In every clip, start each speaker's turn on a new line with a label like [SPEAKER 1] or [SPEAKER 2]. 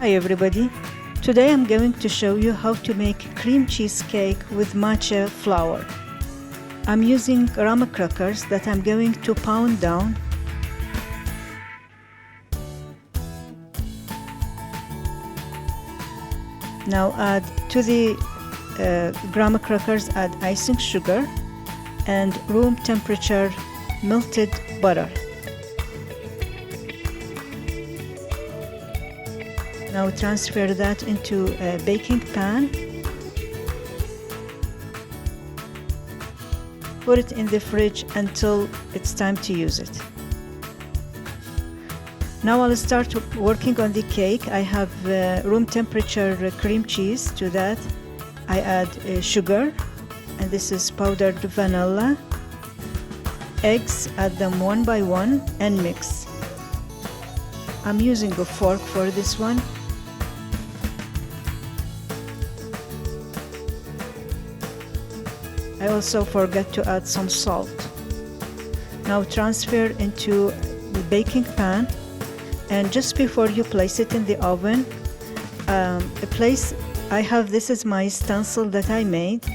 [SPEAKER 1] Hi everybody, today I'm going to show you how to make cream cheesecake with matcha flour. I'm using graham crackers that I'm going to pound down. Now add to the graham crackers, add icing sugar and room temperature melted butter. Now transfer that into a baking pan. Put it in the fridge until it's time to use it. Now I'll start working on the cake. I have room temperature cream cheese. To that I add sugar, and this is powdered vanilla. Eggs, add them one by one and mix. I'm using a fork for this one. I also forgot to add some salt. Now transfer into the baking pan, and just before you place it in the oven, this is my stencil that I made,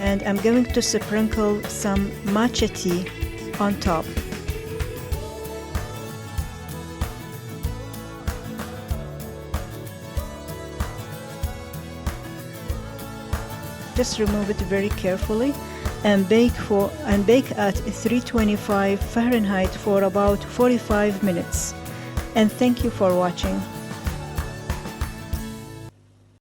[SPEAKER 1] and I'm going to sprinkle some matcha tea on top. Just remove it very carefully and bake at 325 Fahrenheit for about 45 minutes. And thank you for watching.